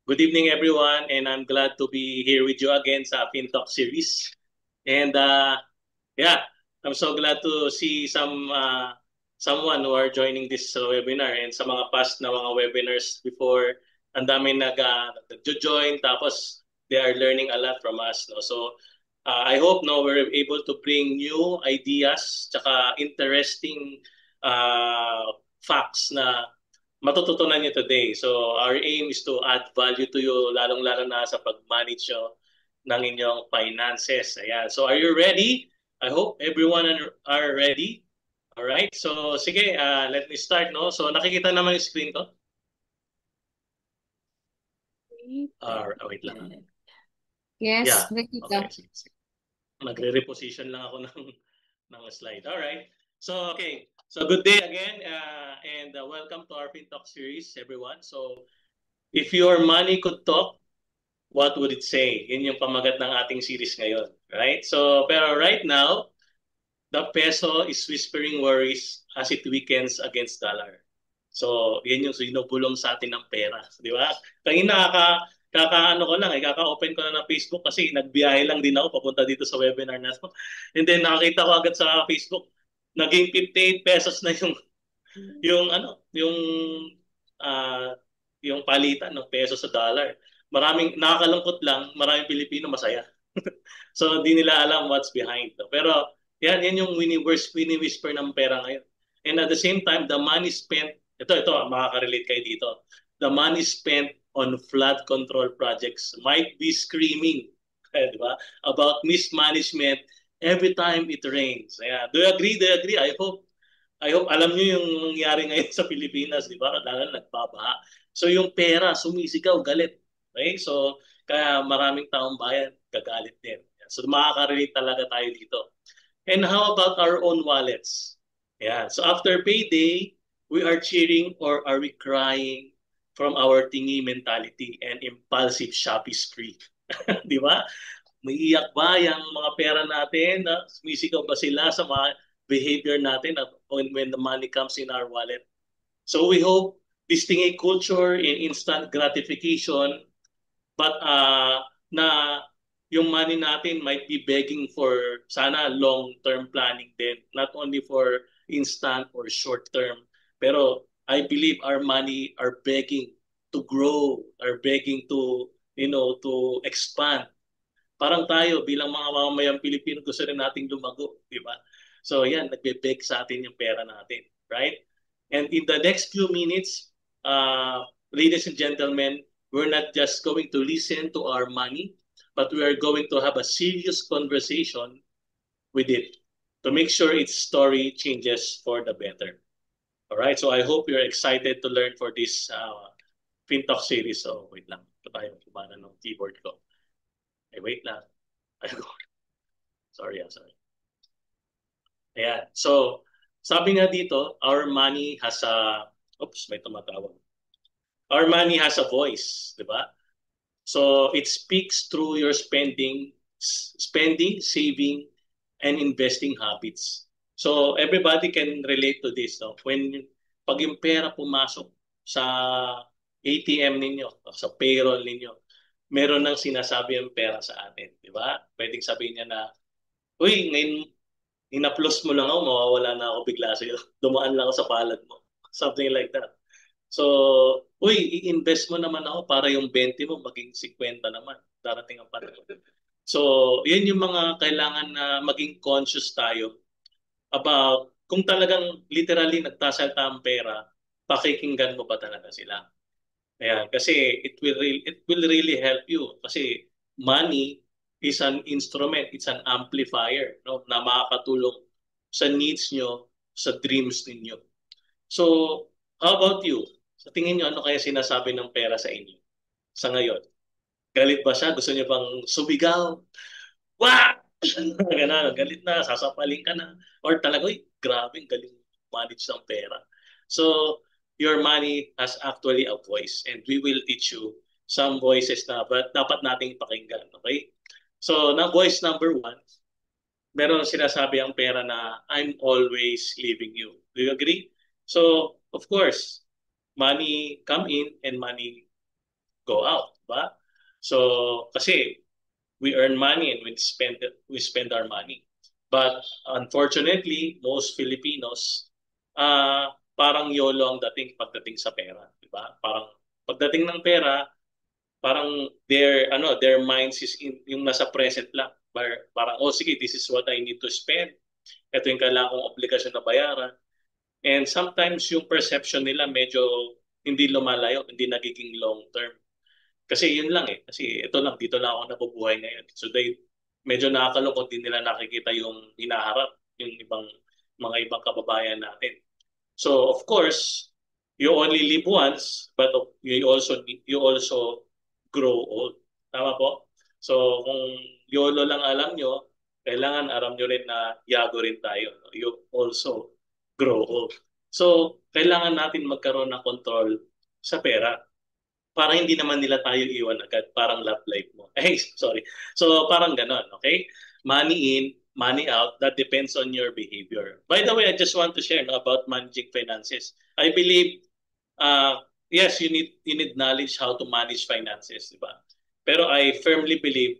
Good evening, everyone, and I'm glad to be here with you again sa FinTalk series. And yeah, I'm so glad to see someone who are joining this webinar and sa mga past na mga webinars before, ang dami nag-join tapos they are learning a lot from us. No? So I hope we're able to bring new ideas tsaka interesting facts na matututunan niyo today. So our aim is to add value to you, lalong-lalo na sa pag-manage nyo ng inyong finances. Ayan. So are you ready? I hope everyone are ready. All right. So sige, let me start. No? So nakikita naman yung screen ko. Wait lang. Yes, Yeah. nakita. Okay. Sige. Nagre-reposition lang ako ng slide. All right. So okay. So good day again and welcome to our FinTalk series, everyone. So if your money could talk, what would it say? Yun yung pamagat ng ating series ngayon, right? So, pero right now, the peso is whispering worries as it weakens against dollar. So, yan yung sinubulong sa atin ng pera, di ba? Kanina kaka-ano ko lang kaka-open ko na ng Facebook kasi nagbiyahe lang din ako papunta dito sa webinar na to. And then nakakita ko agad sa Facebook, naging 58 pesos na yung uh, yung palitan ng peso sa dollar. Maraming nakakalungkot lang, maraming Pilipino masaya. So di nila alam what's behind. No? Pero yan yung wini-whisper ng pera ngayon. And at the same time, the money spent, ito, makaka-relate kayo dito. The money spent on flood control projects might be screaming, di ba? About mismanagement every time it rains. Yeah. Do you agree? Do you agree? I hope alam niyo yung nangyari ngayon sa Pilipinas, di ba? Lalo nagbabaha. So yung pera, sumisigaw, galit. Okay? So kaya maraming taong bayan gagalit din. So makaka-relate talaga tayo dito. And how about our own wallets? Yeah. So after payday, we are cheering or are we crying from our tingi mentality and impulsive Shopee spree? Di ba? Maiiyak ba yung mga pera natin? Sumisigaw ba sila sa mga behavior natin when the money comes in our wallet? So we hope this thingy culture in instant gratification, but na yung money natin might be begging for sana long-term planning din, not only for instant or short-term. Pero I believe our money are begging to grow, are begging to expand. Parang tayo bilang mga mamamayang Pilipino gusto rin nating lumago, di ba? So yan, nagbe-beg sa atin yung pera natin, right? And in the next few minutes, ladies and gentlemen, we're not just going to listen to our money, but we are going to have a serious conversation with it to make sure its story changes for the better. All right, so I hope you're excited to learn for this FinTalk series. So wait lang, ito tayo kumana ng keyboard ko. Wait lang. Sorry. Ayan. So, sabi nga dito, our money has may tumatawag. Our money has a voice, di ba? So, it speaks through your spending, saving, and investing habits. So, everybody can relate to this. No? Pag yung pera pumasok sa ATM ninyo, sa payroll ninyo, meron nang sinasabi yung pera sa atin, di ba? Pwedeng sabihin niya na, uy, ngayon inaplos mo lang ako, mawawala na ako bigla sa'yo. Dumaan lang ako sa palad mo. Something like that. So, uy, i-invest mo naman ako para yung 20 mo maging 50 naman. Darating ang panahon. So, yan yung mga kailangan na maging conscious tayo about kung talagang literally nagtasalta ang pera, pakikinggan mo ba talaga sila? Ayan, kasi it will really help you kasi money is an instrument, it's an amplifier, no, na makakatulong sa needs nyo, sa dreams ninyo. So, how about you? Sa tingin nyo, ano kaya sinasabi ng pera sa inyo sa ngayon? Galit ba siya? Gusto niyo bang sumigaw? Wah! Ganun, galit na, sasapaling ka na. Or talaga, uy, grabe, galing manage ng pera. So, your money has actually a voice and we will teach you some voices na but dapat nating pakinggan, okay? So, na voice number one, meron sinasabi ang pera na I'm always leaving you. Do you agree? So, of course, money come in and money go out. ba? So, kasi we earn money and we spend our money. But unfortunately, most Filipinos, parang YOLO ang dating pagdating sa pera, di ba? Parang pagdating ng pera, parang their minds is yung nasa present lang. Parang, oh sige, this is what I need to spend. Ito yung kailangan kong obligasyon na bayaran. And sometimes yung perception nila medyo hindi lumalayo, hindi nagiging long term. Kasi yun lang eh. Kasi ito lang, dito lang ako nabubuhay ngayon. So medyo nakakalungkot din nila nakikita yung hinaharap, yung mga ibang kababayan natin. So of course, you only live once, but you also grow old. Tama po? So kung YOLO lang alam nyo, kailangan alam nyo rin na yago rin tayo. You also grow old. So kailangan natin magkaroon ng control sa pera para hindi naman nila tayo iwan agad, parang love life mo. Eh, sorry. So parang ganon, okay? Money in, money out, that depends on your behavior. By the way, I just want to share about managing finances. I believe, yes, you need knowledge how to manage finances, di ba? Pero I firmly believe,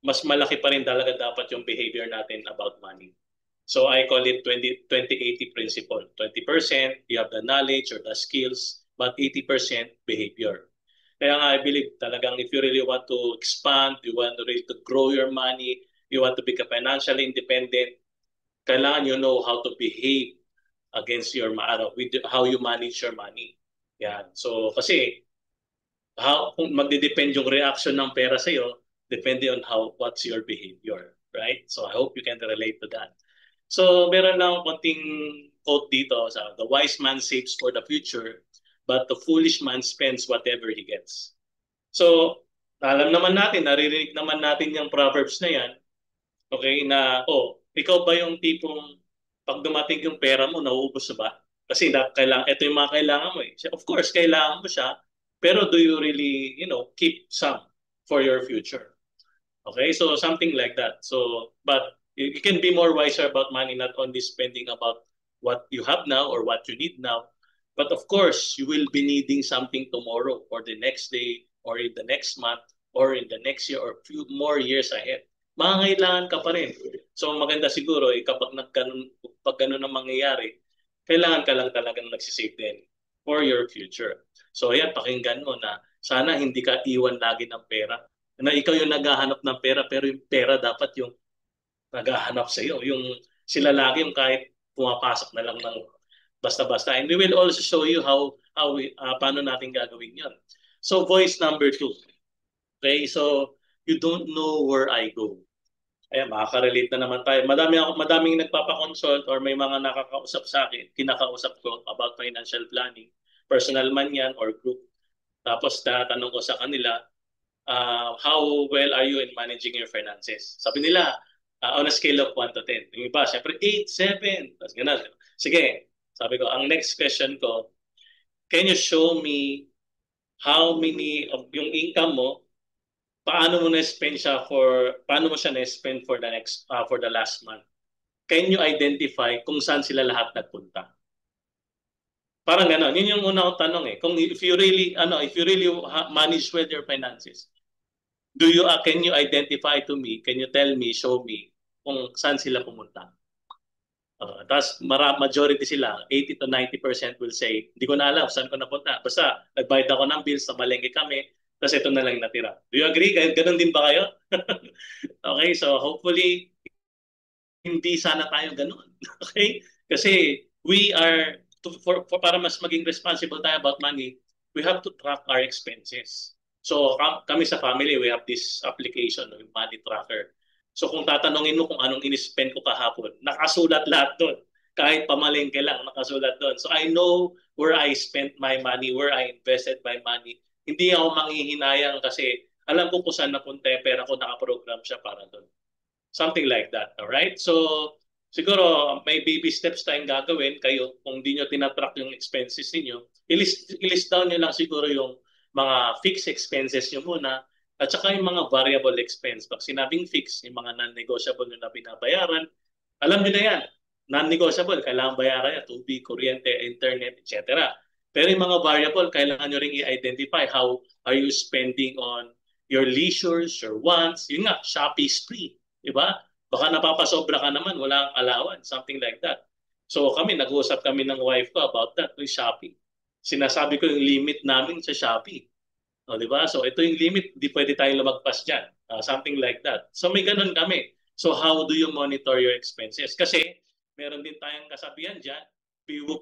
mas malaki pa rin talaga dapat yung behavior natin about money. So I call it 20-80 principle. 20% you have the knowledge or the skills, but 80% behavior. Kaya nga I believe talagang if you really want to expand, you want to really to grow your money, you want to become financially independent, kailangan you know how to behave against with how you manage your money. Yan. So kasi kung magde-depend yung reaction ng pera sa iyo, depende on what's your behavior, right? So I hope you can relate to that. So meron lang konting quote dito sa the wise man saves for the future, but the foolish man spends whatever he gets. So alam naman natin, naririnig naman natin yung proverbs na yan, okay, na ikaw ba yung tipong pag dumating yung pera mo, nauubos ba? Kasi ito yung mga kailangan mo eh. Of course, kailangan mo siya, pero do you really, keep some for your future? Okay, so something like that. So, but you can be more wiser about money, not only spending about what you have now or what you need now, but of course, you will be needing something tomorrow or the next day or in the next month or in the next year or few more years ahead. Mangangailangan ka pa rin. So maganda siguro pag ganun ang mangyayari, kailangan ka lang talagang nagsisave din for your future. So ayan, pakinggan mo na sana hindi ka iwan lagi ng pera. Na ikaw yung naghahanap ng pera pero yung pera dapat yung naghahanap sa iyo. Yung sila lagi yung kahit pumapasok na lang ng basta-basta. And we will also show you paano natin gagawin yon. So voice number 2. Okay, so you don't know where I go. Ayan, makaka-relate na naman tayo. Madaming nagpapa-consult or may mga nakakausap sa akin, kinakausap ko about financial planning. Personal man yan or group. Tapos tatanong ko sa kanila, how well are you in managing your finances? Sabi nila, on a scale of 1 to 10. Yung iba, syempre 8, 7. Tapos ganun. Sige, sabi ko, ang next question ko, can you show me how many of yung income mo, paano mo siya na-spend for the last month? Can you identify kung saan sila lahat nagpunta? Parang gano'n. Yun yung una kong tanong eh. If you really manage well your finances, can you identify to me, can you tell me, show me kung saan sila pumunta? Tapos majority sila, 80 to 90% will say, hindi ko na alam saan ko napunta. Basta nagbayad ako ng bills, namalengke kami, tapos ito na lang natira. Do you agree? Ganun din ba kayo? Okay, so hopefully, hindi sana tayo ganun. Okay? Kasi para mas maging responsible tayo about money, we have to track our expenses. So kami sa family, we have this application, yung money tracker. So kung tatanungin mo kung anong in-spend ko kahapon, nakasulat lahat doon. Kahit pamalengke lang, nakasulat doon. So I know where I spent my money, where I invested my money. Hindi ako manghihinayang kasi alam ko kung saan napunta yung pera ko, nakaprogram siya para doon. Something like that, all right? So siguro may baby steps tayong gagawin kayo kung hindi nyo tinatrack yung expenses niyo. I-list down nyo lang siguro yung mga fixed expenses nyo muna at saka yung mga variable expense. Pag sinabing fixed, yung mga non-negotiable nyo na binabayaran, alam nyo na yan. Non-negotiable, kailangan bayaran yan, tubig, kuryente, internet, etc. Pero yung mga variable, kailangan nyo ring i-identify how are you spending on your leisures, your wants. Yun nga, Shopee spree. Diba? Baka napapasobra ka naman, wala kang allowance, something like that. So kami, nag-uusap kami ng wife ko about that with Shopee. Sinasabi ko yung limit namin sa Shopee. O, di ba? So ito yung limit, di pwede tayo lumagpas dyan. Something like that. So may ganun kami. So how do you monitor your expenses? Kasi meron din tayong kasabihan dyan,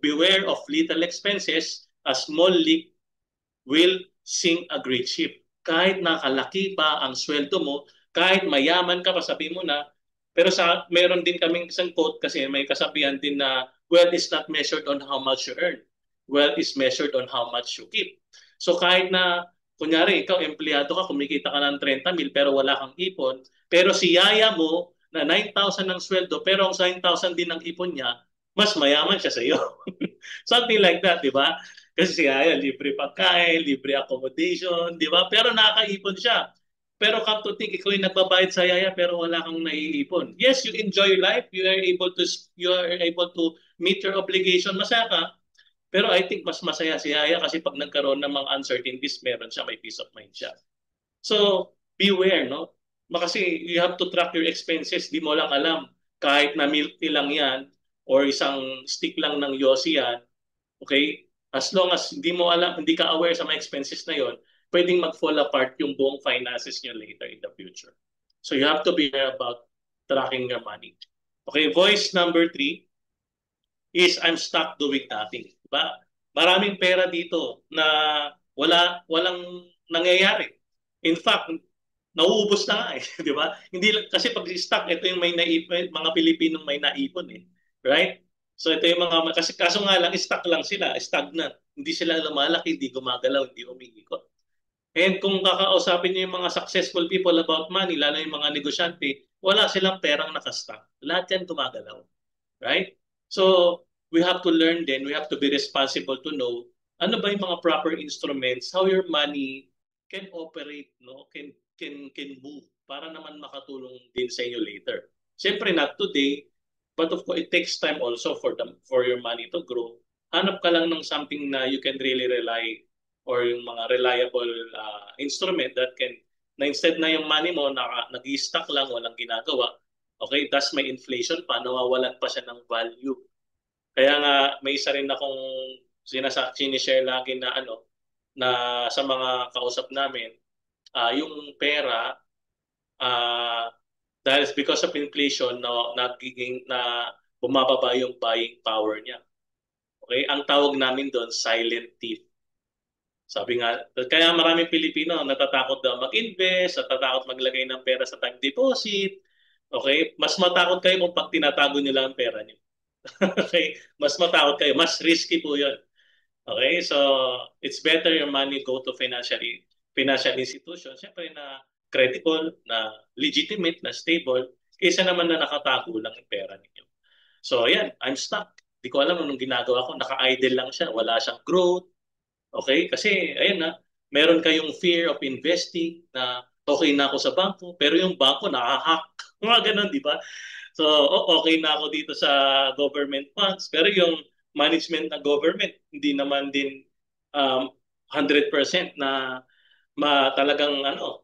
beware of little expenses, a small leak will sink a great ship. Kahit nakalaki pa ang sweldo mo, kahit mayaman ka pa, sabi mo na, pero meron din kaming isang quote kasi may kasabihan din na wealth is not measured on how much you earn. Wealth is measured on how much you keep. So kahit na, kunyari, ikaw, empleyado ka, kumikita ka ng 30 mil pero wala kang ipon, pero si yaya mo na 9,000 ang sweldo pero ang 9,000 din ang ipon niya, mas mayaman siya sa iyo. Something like that, di ba? Kasi siya, libre pagkain, libre accommodation, di ba? Pero nakakaipon siya. Pero come to think, ikaw yung nagbabayad sa yaya pero wala kang naiipon. Yes, you enjoy life, you are able to meet your obligation, masaya ka. Pero I think mas masaya si yaya kasi pag nagkaroon ng mga uncertainties, meron siya, may peace of mind siya. So, beware, no? Kasi you have to track your expenses, di mo lang alam. Kahit na milk tea lang yan, or isang stick lang ng Yossi yan, okay? As long as hindi mo alam, hindi ka aware sa mga expenses na yon, pwedeng mag-fall apart yung buong finances nyo later in the future. So you have to be aware about tracking your money. Okay, voice number 3 is I'm stuck doing nothing. Diba? Maraming pera dito na walang nangyayari. In fact, nauubos na nga eh, di ba? Hindi kasi pag stuck, ito yung may naipon, mga Pilipinong may naipon eh. Right? So ito yung mga kasi kaso nga lang stuck lang sila, stagnant. Hindi sila lumalaki, hindi gumagalaw, hindi umiikot. And kung kakausapin niyo yung mga successful people about money, lalo yung mga negosyante, wala silang perang nakastock. Lahat yan gumagalaw. Right? So we have to learn then, we have to be responsible to know ano ba yung mga proper instruments, how your money can operate, no? Can move para naman makatulong din sa inyo later. Siyempre not today, but of course it takes time also for your money to grow. Hanap ka lang ng something na you can really rely or yung mga reliable instrument that can na instead na yung money mo nag-i-stack lang walang ginagawa. Okay, thus may inflation pa, nawawalan pa siya ng value. Kaya nga may isa rin akong sinishare lagi na na sa mga kausap namin, yung pera dahil because of inflation nagiging na bumababa yung buying power niya. Okay? Ang tawag namin doon silent thief. Sabi nga, kaya maraming Pilipino natatakot daw mag-invest, natatakot maglagay ng pera sa time deposit. Okay? Mas matakot kayo kung pag tinatago niyo lang ang pera niyo. Okay? Mas matakot kayo. Mas risky po yun. Okay? So, it's better your money go to financial institution. Siyempre na credible, na legitimate, na stable, kaysa naman na nakatago lang yung pera ninyo. So, ayan, I'm stuck. Di ko alam anong ginagawa ko. Naka-idle lang siya. Wala siyang growth. Okay? Kasi, ayan na, meron kayong fear of investing na okay na ako sa bangko, pero yung bangko nakahack. Mga ganun, di ba? So, okay na ako dito sa government funds, pero yung management ng government, hindi naman din 100% na talagang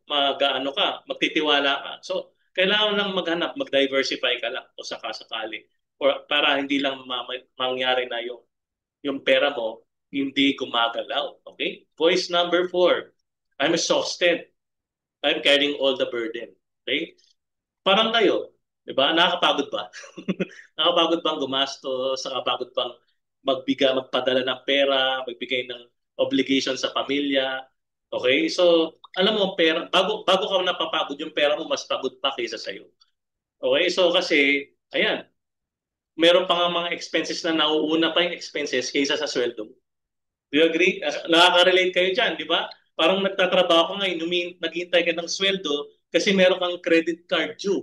mag-ano ka, magtitiwala ka. So, kailangan lang maghanap, mag-diversify ka lang o sakali or para hindi lang mangyari na yung pera mo hindi gumagalaw. Okay? Voice number 4. I'm exhausted. I'm carrying all the burden. Okay? Parang kayo, di ba? Nakakapagod ba? Nakakapagod bang gumastos? Nakakapagod bang magpadala ng pera, magbigay ng obligation sa pamilya? Okay? So, alam mo, pera, bago ka napapagod yung pera mo, mas pagod pa kaysa sa'yo. Okay? So, kasi, ayan, meron pa nga mga expenses na nauuna pa yung expenses kaysa sa sweldo mo. Do you agree? Nakaka-relate kayo dyan, di ba? Parang nagtatrabaho ka ngayon, naghihintay ka ng sweldo kasi meron kang credit card due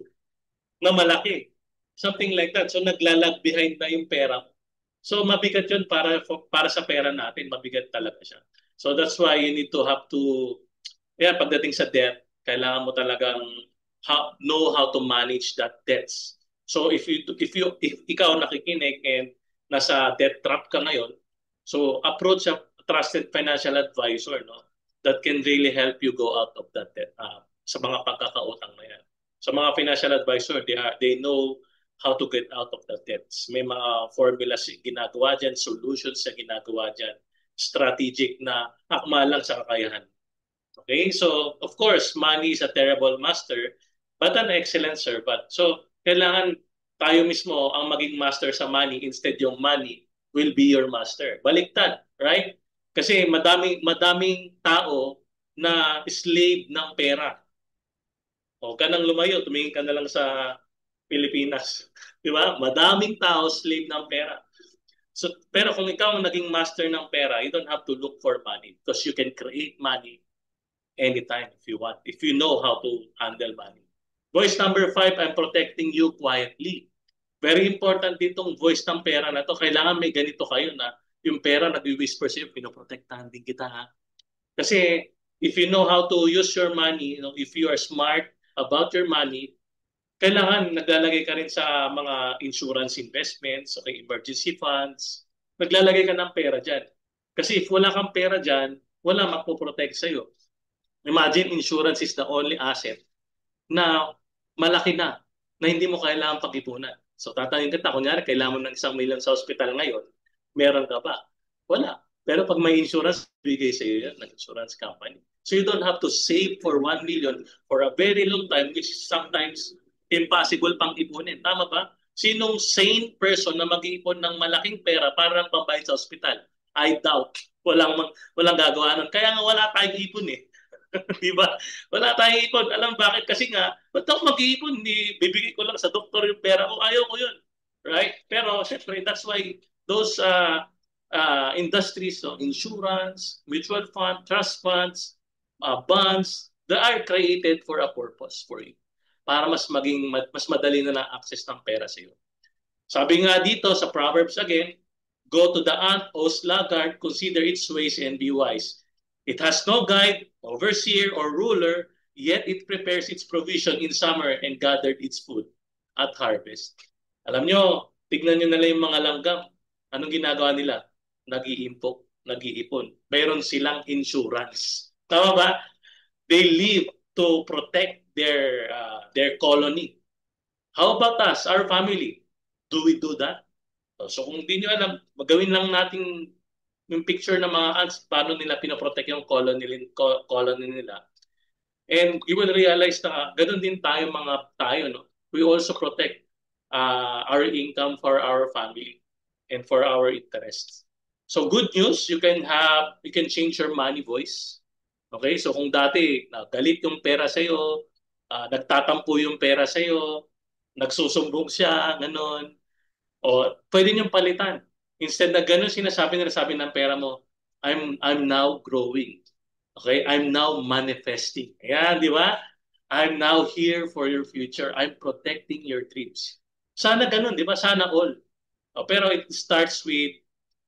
na malaki. Something like that. So naglalag behind na yung pera. So mabigat yun para sa pera natin. Mabigat talaga siya. So that's why you need to have to, pagdating sa debt, kailangan mo talagang know how to manage that debts. So if ikaw nakikinig and nasa debt trap ka ngayon, so approach trusted financial advisor, no, that can really help you go out of that debt, sa mga pagkakautang na yan. So mga financial advisor, they know how to get out of the debts. May mga formulas ginagawa dyan, solutions na ginagawa dyan, strategic na akma lang sa kakayahan. Okay, so of course, money is a terrible master, but an excellent servant. So kailangan tayo mismo ang maging master sa money instead yung money will be your master. Baliktad, right? Kasi madaming tao na slave ng pera. O kanang lumayo, tumingin ka na lang sa Pilipinas. Di ba? Madaming tao slave ng pera. So, pero kung ikaw ang naging master ng pera, you don't have to look for money because you can create money anytime if you want, if you know how to handle money. Voice number 5, I'm protecting you quietly. Very important ditong voice ng pera na to. Kailangan may ganito kayo na yung pera nag-whisper sa'yo, pinoprotektahan din kita ha. Kasi if you know how to use your money, if you are smart about your money, kailangan naglalagay ka rin sa mga insurance investments, okay, emergency funds, naglalagay ka ng pera dyan. Kasi if wala kang pera dyan, wala magpoprotect sa'yo. Imagine insurance is the only asset na malaki na hindi mo kailangan pag-ipunan. So tatanungin kita, kunyari, kailangan mo ng 1 million sa hospital ngayon, meron ka ba? Wala. Pero pag may insurance, bigay sa iyo yan ng insurance company. So you don't have to save for 1 million for a very long time, which is sometimes impossible pang ipunin. Tama ba? Sinong sane person na mag-iipon ng malaking pera para lang pambayad sa hospital? I doubt. Walang gagawa nun. Kaya nga wala tayong ipon eh. Di ba? Wala tayong ipon. Alam bakit? Kasi nga, ba't ako mag-iipon? Bibigay ko lang sa doktor yung pera ko. Ayaw ko yun. Right? Pero, syempre, that's why those industries, so insurance, mutual fund, trust funds, bonds, they are created for a purpose for you. Para mas madali na lang access ng pera sa iyo. Sabi nga dito sa Proverbs again, go to the ant, O sluggard, consider its ways and be wise. It has no guide, overseer, or ruler, yet it prepares its provision in summer and gathered its food at harvest. Alam nyo, tignan nyo na lang yung mga langgam. Anong ginagawa nila? Nag-iipon. Mayroon silang insurance. Tama ba? They live to protect their colony. How about us, our family? Do we do that? So kung hindi nyo alam, magawin lang natin yung picture ng mga ants, paano nila pinoprotect yung colony nila. And you will realize na ganun din tayo no? We also protect our income for our family and for our interests. So good news, you can change your money voice. Okay, so kung dati galit yung pera sa'yo, nagtatampo yung pera sa'yo, nagsusumbong siya, ganon, o pwede niyong palitan. Instead na ganon sinasabi ng pera mo, I'm now growing. Okay, I'm now manifesting. Ayan, di ba? I'm now here for your future. I'm protecting your dreams. Sana ganon, di ba? Sana all. Pero it starts with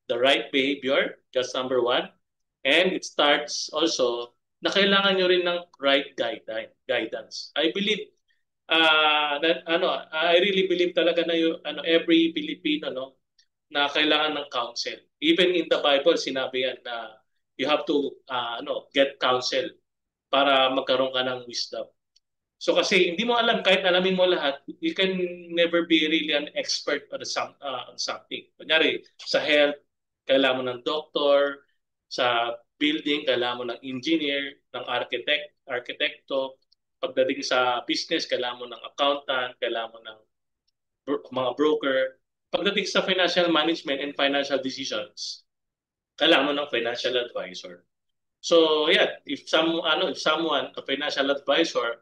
the right behavior, that's number 1. And it starts also na kailangan nyo rin ng right guidance. I believe I really believe talaga na every Filipino na kailangan ng counsel. Even in the Bible sinabi yan na you have to get counsel para magkaroon ka ng wisdom. So kasi hindi mo alam, kahit alamin mo lahat, you can never be really an expert on something. Kunyari, sa health, kailangan mo ng doctor, sa building, kailangan mo ng engineer, ng arkitekto. Pagdating sa business, kailangan mo ng accountant, kailangan mo ng mga broker. Pagdating sa financial management and financial decisions, kailangan mo ng financial advisor. So, yeah, if someone, a financial advisor,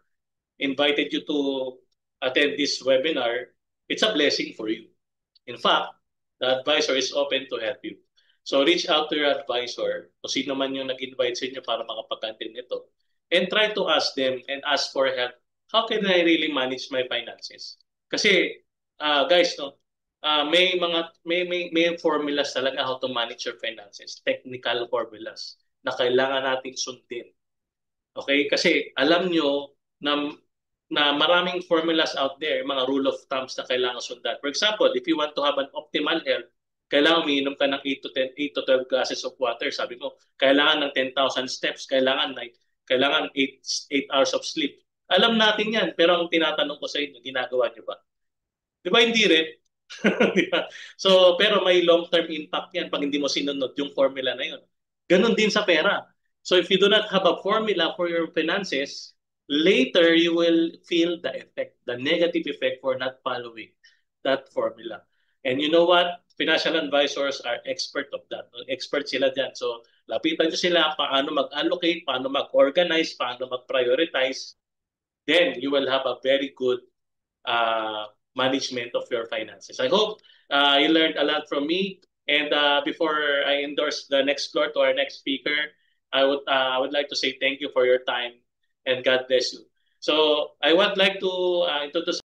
invited you to attend this webinar, it's a blessing for you. In fact, the advisor is open to help you. So reach out to your advisor o sino man yung nag-invite sa inyo para makapag-attend nito and try to ask them and ask for help. How can I really manage my finances? Kasi guys, may formulas talaga how to manage your finances, technical formulas na kailangan nating sundin. Okay? Kasi alam nyo na maraming formulas out there, mga rule of thumbs na kailangan sundan. For example, if you want to have an optimal health, Kailangan umiinom ka ng 8 to 12 glasses of water. Sabi ko, kailangan ng 10,000 steps, kailangan 8 hours of sleep. Alam natin yan, pero ang tinatanong ko sa inyo, ginagawa nyo ba? Di ba hindi rin? Di ba? So, pero may long-term impact yan pag hindi mo sinunod yung formula na yun. Ganon din sa pera. So if you do not have a formula for your finances, later you will feel the effect, the negative effect for not following that formula. And you know what? Financial advisors are expert of that. Expert sila dyan. So lapitan nyo sila paano mag-allocate, paano mag-organize, paano mag-prioritize. Then you will have a very good management of your finances. I hope you learned a lot from me. And before I endorse the next floor to our next speaker, I would like to say thank you for your time and God bless you. So I would like to introduce